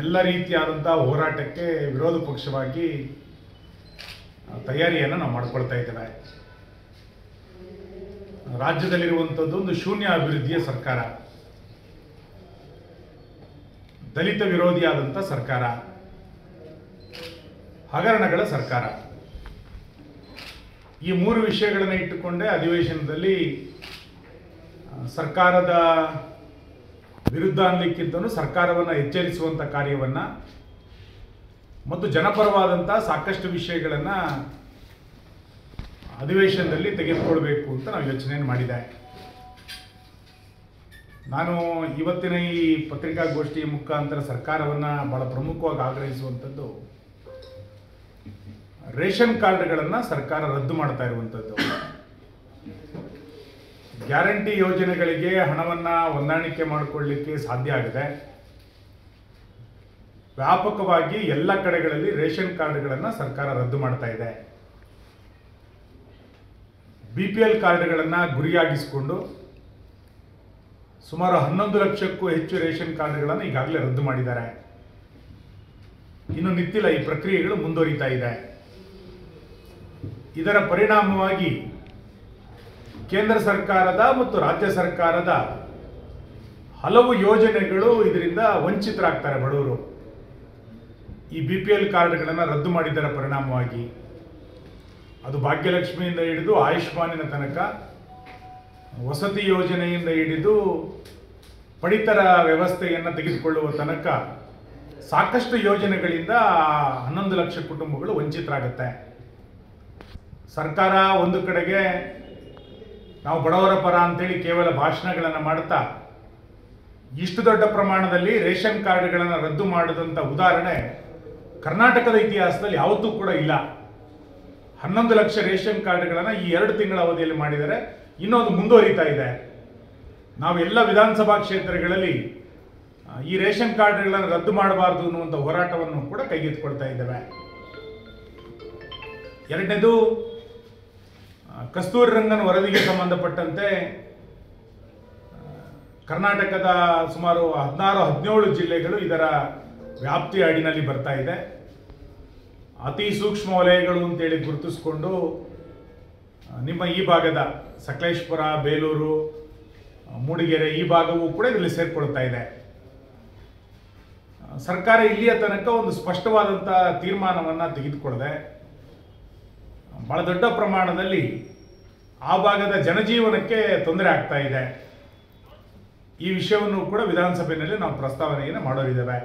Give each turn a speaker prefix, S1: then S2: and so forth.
S1: ಎಲ್ಲ ರೀತಿಯಾದಂಥ ಹೋರಾಟಕ್ಕೆ ವಿರೋಧ ಪಕ್ಷವಾಗಿ ತಯಾರಿಯನ್ನು ನಾವು ಮಾಡಿಕೊಳ್ತಾ ಇದ್ದೇವೆ. ರಾಜ್ಯದಲ್ಲಿರುವಂಥದ್ದು ಒಂದು ಶೂನ್ಯ ಅಭಿವೃದ್ಧಿಯ ಸರ್ಕಾರ, ದಲಿತ ವಿರೋಧಿಯಾದಂಥ ಸರ್ಕಾರ, ಹಗರಣಗಳ ಸರ್ಕಾರ. ಈ ಮೂರು ವಿಷಯಗಳನ್ನು ಇಟ್ಟುಕೊಂಡೇ ಅಧಿವೇಶನದಲ್ಲಿ ಸರ್ಕಾರದ ವಿರುದ್ಧ ಅನ್ನಲಿಕ್ಕಿಂತಲೂ ಸರ್ಕಾರವನ್ನು ಎಚ್ಚರಿಸುವಂಥ ಕಾರ್ಯವನ್ನು ಮತ್ತು ಜನಪರವಾದಂಥ ಸಾಕಷ್ಟು ವಿಷಯಗಳನ್ನು ಅಧಿವೇಶನದಲ್ಲಿ ತೆಗೆದುಕೊಳ್ಬೇಕು ಅಂತ ನಾವು ಯೋಚನೆಯನ್ನು ಮಾಡಿದೆ. ನಾನು ಇವತ್ತಿನ ಈ ಪತ್ರಿಕಾಗೋಷ್ಠಿಯ ಮುಖಾಂತರ ಸರ್ಕಾರವನ್ನು ಬಹಳ ಪ್ರಮುಖವಾಗಿ ಆಗ್ರಹಿಸುವಂಥದ್ದು, ರೇಷನ್ ಕಾರ್ಡ್ಗಳನ್ನು ಸರ್ಕಾರ ರದ್ದು ಮಾಡ್ತಾ ಇರುವಂಥದ್ದು. ಗ್ಯಾರಂಟಿ ಯೋಜನೆಗಳಿಗೆ ಹಣವನ್ನು ಹೊಂದಾಣಿಕೆ ಮಾಡಿಕೊಳ್ಳಲಿಕ್ಕೆ ಸಾಧ್ಯ ಆಗಿದೆ. ವ್ಯಾಪಕವಾಗಿ ಎಲ್ಲ ಕಡೆಗಳಲ್ಲಿ ರೇಷನ್ ಕಾರ್ಡ್ಗಳನ್ನು ಸರ್ಕಾರ ರದ್ದು ಮಾಡ್ತಾ ಇದೆ. BPL ಕಾರ್ಡ್ಗಳನ್ನು ಗುರಿಯಾಗಿಸಿಕೊಂಡು ಸುಮಾರು 11 ಲಕ್ಷಕ್ಕೂ ಹೆಚ್ಚು ರೇಷನ್ ಕಾರ್ಡ್ಗಳನ್ನು ಈಗಾಗಲೇ ರದ್ದು ಮಾಡಿದ್ದಾರೆ. ಇನ್ನು ನಿಂತಿಲ್ಲ, ಈ ಪ್ರಕ್ರಿಯೆಗಳು ಮುಂದುವರಿತಾ ಇದೆ. ಇದರ ಪರಿಣಾಮವಾಗಿ ಕೇಂದ್ರ ಸರ್ಕಾರದ ಮತ್ತು ರಾಜ್ಯ ಸರ್ಕಾರದ ಹಲವು ಯೋಜನೆಗಳು ಇದರಿಂದ ವಂಚಿತರಾಗ್ತಾರೆ ಬಡವರು. ಈ BPL ಕಾರ್ಡ್ಗಳನ್ನು ರದ್ದು ಮಾಡಿದ್ದರ ಪರಿಣಾಮವಾಗಿ ಅದು ಭಾಗ್ಯಲಕ್ಷ್ಮಿಯಿಂದ ಹಿಡಿದು ಆಯುಷ್ಮಾನಿನ ತನಕ, ವಸತಿ ಯೋಜನೆಯಿಂದ ಹಿಡಿದು ಪಡಿತರ ವ್ಯವಸ್ಥೆಯನ್ನು ತೆಗೆದುಕೊಳ್ಳುವ ತನಕ ಸಾಕಷ್ಟು ಯೋಜನೆಗಳಿಂದ 11 ಲಕ್ಷ ಕುಟುಂಬಗಳು ವಂಚಿತರಾಗುತ್ತೆ. ಸರ್ಕಾರ ಒಂದು ಕಡೆಗೆ ನಾವು ಬಡವರ ಪರ ಅಂತೇಳಿ ಕೇವಲ ಭಾಷಣಗಳನ್ನು ಮಾಡ್ತಾ ಇಷ್ಟು ದೊಡ್ಡ ಪ್ರಮಾಣದಲ್ಲಿ ರೇಷನ್ ಕಾರ್ಡ್ಗಳನ್ನು ರದ್ದು ಮಾಡಿದಂಥ ಉದಾಹರಣೆ ಕರ್ನಾಟಕದ ಇತಿಹಾಸದಲ್ಲಿ ಯಾವತ್ತೂ ಕೂಡ ಇಲ್ಲ. 11 ಲಕ್ಷ ರೇಷನ್ ಕಾರ್ಡ್ಗಳನ್ನು ಈ 2 ತಿಂಗಳ ಅವಧಿಯಲ್ಲಿ ಮಾಡಿದರೆ, ಇನ್ನೊಂದು ಮುಂದುವರಿತಾ ಇದೆ. ನಾವು ಎಲ್ಲ ವಿಧಾನಸಭಾ ಕ್ಷೇತ್ರಗಳಲ್ಲಿ ಈ ರೇಷನ್ ಕಾರ್ಡ್ಗಳನ್ನು ರದ್ದು ಮಾಡಬಾರ್ದು ಅನ್ನುವಂಥ ಹೋರಾಟವನ್ನು ಕೂಡ ಕೈಗೆತ್ತಿಕೊಳ್ತಾ ಇದ್ದೇವೆ. ಎರಡನೇದು, ಕಸ್ತೂರಿ ರಂಗನ್ ವರದಿಗೆ ಸಂಬಂಧಪಟ್ಟಂತೆ ಕರ್ನಾಟಕದ ಸುಮಾರು 16-17 ಜಿಲ್ಲೆಗಳು ಇದರ ವ್ಯಾಪ್ತಿಯ ಅಡಿನಲ್ಲಿ ಬರ್ತಾ ಇದೆ. ಅತಿ ಸೂಕ್ಷ್ಮ ವಲಯಗಳು ಅಂತೇಳಿ ಗುರುತಿಸಿಕೊಂಡು ನಿಮ್ಮ ಈ ಭಾಗದ ಸಕಲೇಶಪುರ, ಬೇಲೂರು, ಮೂಡಿಗೆರೆ ಈ ಭಾಗವೂ ಕೂಡ ಇದರಲ್ಲಿ ಸೇರಿಕೊಳ್ತಾ ಇದೆ. ಸರ್ಕಾರ ಇಲ್ಲಿಯ ತನಕ ಒಂದು ಸ್ಪಷ್ಟವಾದಂಥ ತೀರ್ಮಾನವನ್ನು ತೆಗೆದುಕೊಳ್ಳದೆ ಬಹಳ ದೊಡ್ಡ ಪ್ರಮಾಣದಲ್ಲಿ ಆ ಭಾಗದ ಜನಜೀವನಕ್ಕೆ ತೊಂದರೆ ಆಗ್ತಾ ಇದೆ. ಈ ವಿಷಯವನ್ನು ಕೂಡ ವಿಧಾನಸಭೆಯಲ್ಲಿ ನಾವು ಪ್ರಸ್ತಾವನೆಯನ್ನು ಮಾಡೋರಿದ್ದೇವೆ.